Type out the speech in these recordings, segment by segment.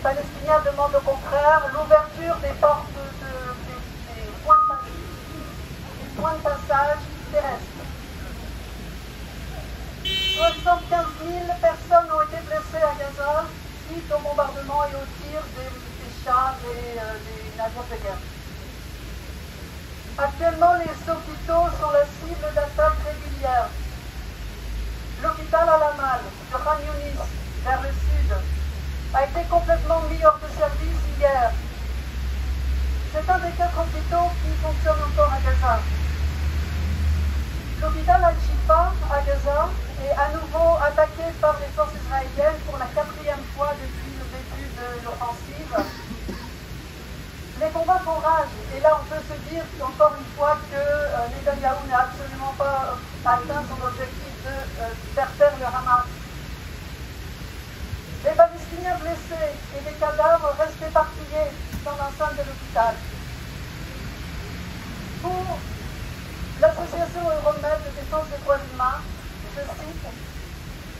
Palestiniens demandent au contraire l'ouverture des portes des points de passage terrestres. 75 000 personnes ont été blessées à Gaza suite au bombardement et au tir des chars et des navires de guerre. Actuellement, les hôpitaux sont la cible d'attaques régulières. L'hôpital Al-Amal de Khan Younis, vers le sud, a été complètement mis hors de service hier. C'est un des 4 hôpitaux qui fonctionnent encore à Gaza. L'hôpital Al-Shifa à Gaza est à nouveau attaqué par les forces israéliennes pour la 4e fois depuis le début de l'offensive. Les combats font rage, et là on peut se dire encore une fois que Netanyahou n'a absolument pas atteint son objectif de faire taire le Hamas. Les Palestiniens blessés et des cadavres restent éparpillés dans l'enceinte de l'hôpital. Pour l'association Euromed de défense des droits humains, je cite,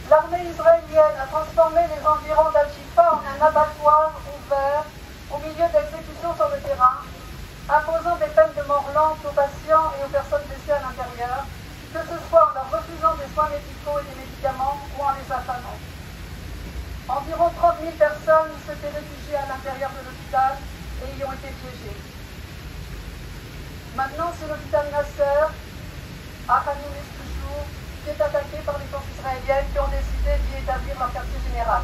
l'armée israélienne a transformé les environs d'Al-Shifa en un abattoir ouvert au milieu d'exécutions sur le terrain, imposant des peines de mort lente aux patients et aux personnes blessées à l'intérieur, que ce soit en leur refusant des soins médicaux et des médicaments ou en les affamant. Environ 30 000 personnes s'étaient réfugiées à l'intérieur de l'hôpital et y ont été piégées. Maintenant, c'est l'hôpital Nasser, à Khan Younis toujours, qui est attaqué par les forces israéliennes qui ont décidé d'y établir leur quartier général.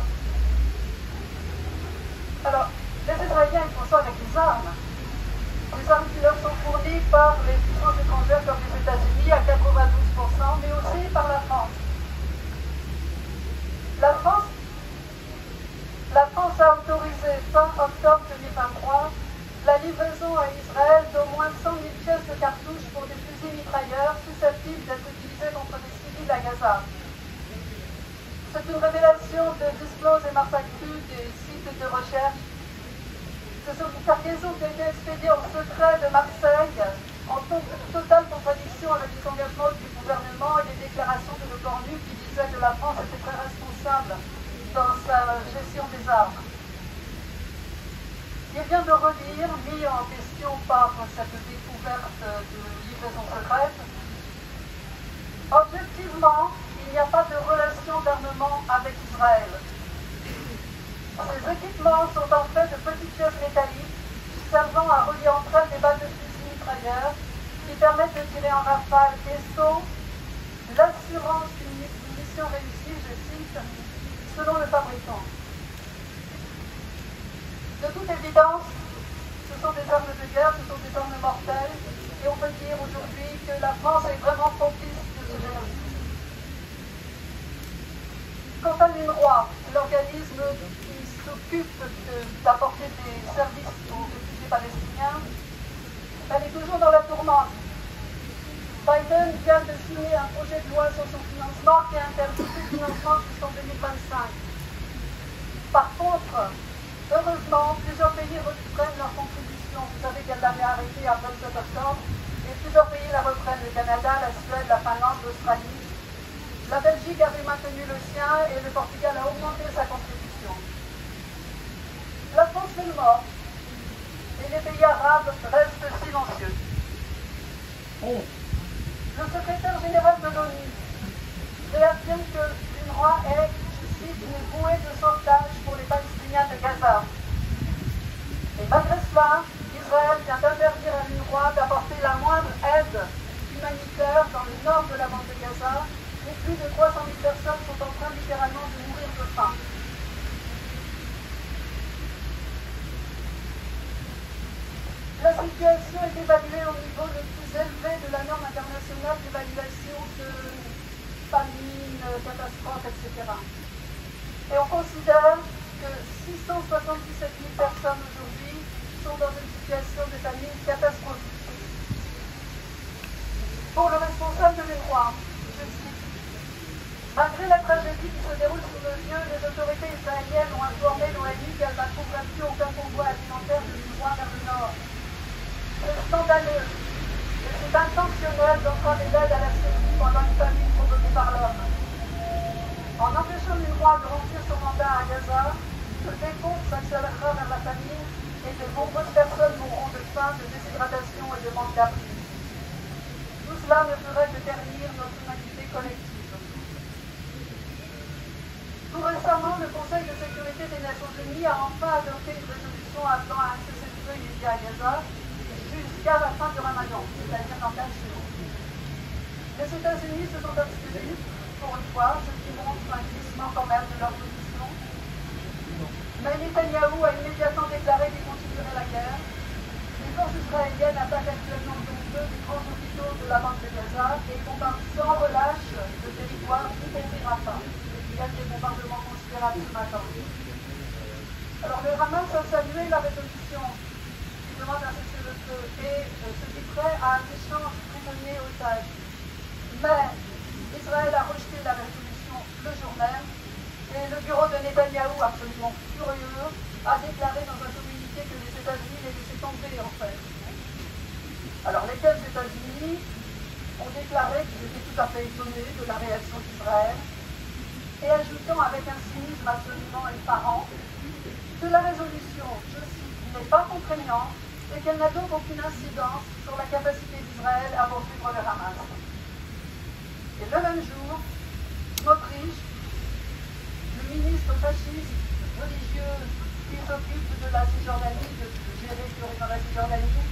Alors, les Israéliens, ils font ça avec des armes. Les armes qui leur sont fournies par les puissances étrangères comme les États-Unis à 92%, mais aussi par la France. La France a autorisé fin octobre 2023 la livraison à Israël d'au moins 100 000 pièces de cartouches pour des fusils mitrailleurs susceptibles d'être utilisés contre des civils à Gaza. C'est une révélation de Disclose et Marsactu, des sites de recherche. Ce sont des cargaisons qui ont été expédiées au secret de Marseille, en totale contradiction avec les engagements du gouvernement et les déclarations de l'ONU qui disaient que la France était très responsable dans sa gestion des armes. Il vient de redire, mis en question par cette découverte de livraison secrète, objectivement, il n'y a pas de relation d'armement avec Israël. Ces équipements sont en fait de petites pièces métalliques servant à relier entre elles des balles de fusil mitrailleurs qui permettent de tirer en rafale et sont l'assurance d'une mission réussie, je cite, selon le fabricant. De toute évidence, ce sont des armes de guerre, ce sont des armes mortelles, et on peut dire aujourd'hui que la France est vraiment complice de ce génocide. Quant à l'UNRWA, l'organisme qui s'occupe d'apporter des services aux réfugiés palestiniens, elle est toujours dans la tourmente. Biden vient de signer un projet de loi sur son financement qui interdit tout financement jusqu'en 2025. Par contre, heureusement, plusieurs pays reprennent leur contribution. Vous savez qu'elle l'avait arrêtée à 27 octobre, et plusieurs pays la reprennent, le Canada, la Suède, la Finlande, l'Australie. La Belgique avait maintenu le sien et le Portugal a augmenté sa contribution. La France est morte et les pays arabes restent silencieux. Le secrétaire général de l'ONU réaffirme que l'UNRWA est, je cite, une bouée de sauvetage pour les Palestiniens de Gaza. Et malgré cela, Israël vient d'interdire à l'UNRWA d'apporter la moindre aide humanitaire dans le nord de la bande de Gaza, et plus de 300 000 personnes sont en train littéralement de mourir de faim. La situation est évaluée au niveau le plus élevé de la norme internationale d'évaluation de famine, catastrophes, etc. Et on considère que 677 000 personnes aujourd'hui sont dans une situation de famine catastrophique. Pour le responsable de l'UNRWA, je cite, malgré la tragédie qui se déroule sous nos yeux, les autorités israéliennes ont informé l'ONU qu'elles n'approuveraient plus aucun convoi alimentaire de l'UNRWA vers le nord. C'est scandaleux et c'est intentionnel d'entraver l'aide à la survie pendant une famine provoquée par l'homme. En empêchant l'UNRWA de remplir son mandat à Gaza, le décompte s'accélère a enfin adopté une résolution appelant à un cessez-le-feu immédiat à Gaza jusqu'à la fin du Ramadan, c'est-à-dire dans 15 jours. Les États-Unis se sont abstenus, pour une fois, ce qui montre un glissement quand même de leur position. Mais Netanyahou a immédiatement déclaré qu'il continuerait la guerre. Les forces israéliennes attaquent actuellement donc deux des grands hôpitaux de la bande de Gaza et bombardent sans relâche le territoire, y compris Rafah. Il y a des bombardements considérables ce matin. Alors le Hamas a salué la résolution qui demande un cessez-le-feu et se dit prêt à un échange prisonnier-otage. Mais Israël a rejeté la résolution le jour même et le bureau de Netanyahou, absolument furieux, a déclaré dans un communiqué que les États-Unis les laissaient tomber en fait. Alors les chefs États-Unis ont déclaré qu'ils étaient tout à fait étonnés de la réaction d'Israël et ajoutant avec un cynisme absolument effarant que la résolution, je cite, n'est pas contraignante et qu'elle n'a donc aucune incidence sur la capacité d'Israël à poursuivre le Hamas. Et le même jour, Smotrich, le ministre fasciste religieux qui s'occupe de la Cisjordanie, de gérer le tourisme dans la Cisjordanie,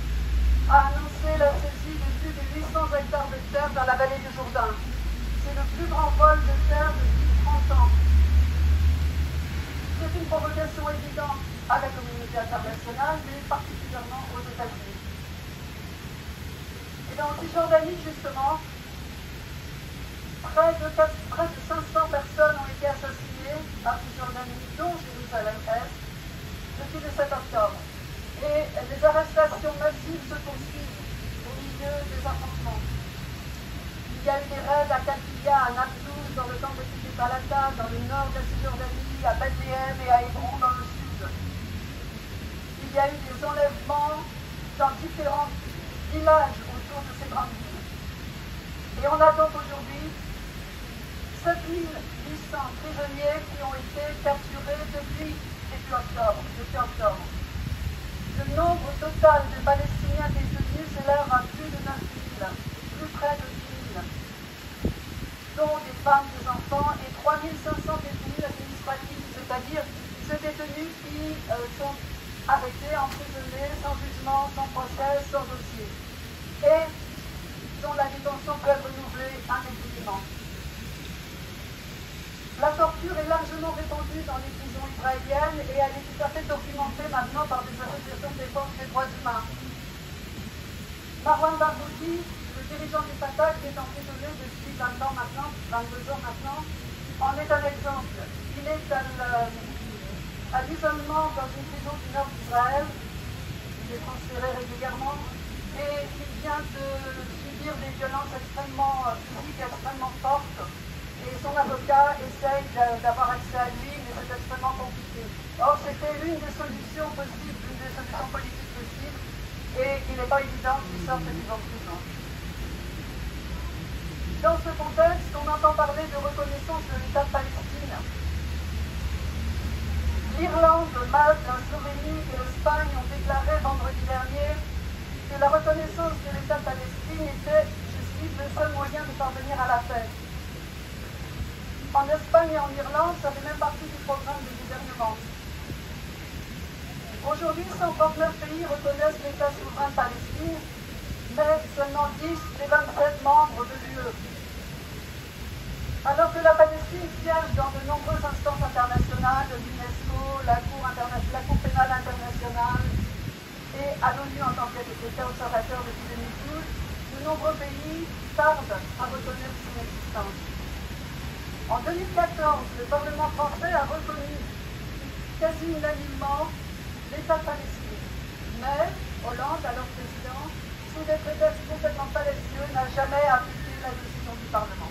a annoncé la saisie de plus de 800 hectares de terre dans la vallée du Jourdain. C'est le plus grand vol de terre depuis 30 ans. C'est une provocation évidente à la communauté internationale, mais particulièrement aux États-Unis. Et dans Cisjordanie, justement, près de 500 personnes ont été assassinées à Cisjordanie, dont Jérusalem-Est, depuis le 7 octobre. Et les arrestations massives se poursuivent au milieu des affrontements. Il y a eu des raids à Kalkilia, à Naplouse, dans le camp de Balata, dans le nord de la Cisjordanie, à Bethléem et à Hébron, dans le sud. Il y a eu des enlèvements dans différents villages autour de ces grandes villes. Et on a donc aujourd'hui 7800 prisonniers qui ont été capturés depuis octobre. Le nombre total de Palestiniens détenus s'élève à plus de 9 000, plus près de 10 000, dont des femmes, des enfants et 3 500 détenus administratifs, c'est-à-dire ces détenus qui sont arrêtés, emprisonnés, sans jugement, sans procès, sans dossier, et dont la détention peut être renouvelée indéfiniment. La torture est largement répandue dans les prisons israéliennes et elle est tout à fait documentée maintenant par des associations de défense des droits humains. Marwan Barghouti, le dirigeant du Fatah, qui est emprisonné depuis 20 ans maintenant, 22 ans maintenant, en est un exemple. Il est à l'isolement dans une prison du nord d'Israël. Il est transféré régulièrement et il vient de subir des violences extrêmement physiques, extrêmement fortes. Et son avocat essaye d'avoir accès à lui, mais c'est extrêmement compliqué. Or, c'était l'une des solutions possibles, l'une des solutions politiques possibles, et il n'est pas évident qu'il sorte de prison. Dans ce contexte, on entend parler de reconnaissance de l'État de Palestine. L'Irlande, Malte, la Slovénie et l'Espagne ont déclaré vendredi dernier que la reconnaissance de l'État de Palestine était, je cite, le seul moyen de parvenir à la paix. En Espagne et en Irlande, ça fait même partie du programme de gouvernement. Aujourd'hui, 139 pays reconnaissent l'État souverain de Palestine, mais seulement 10 des 27 membres de l'UE. Alors que la Palestine siège dans de nombreuses instances internationales, l'UNESCO, la Cour pénale internationale et à l'ONU en tant qu'État observateur depuis 2012, de nombreux pays tardent à reconnaître son existence. En 2014, le Parlement français a reconnu quasi unanimement l'État de Palestine. Mais Hollande, alors président, sous des prétextes complètement fallacieux, n'a jamais appliqué la décision du Parlement.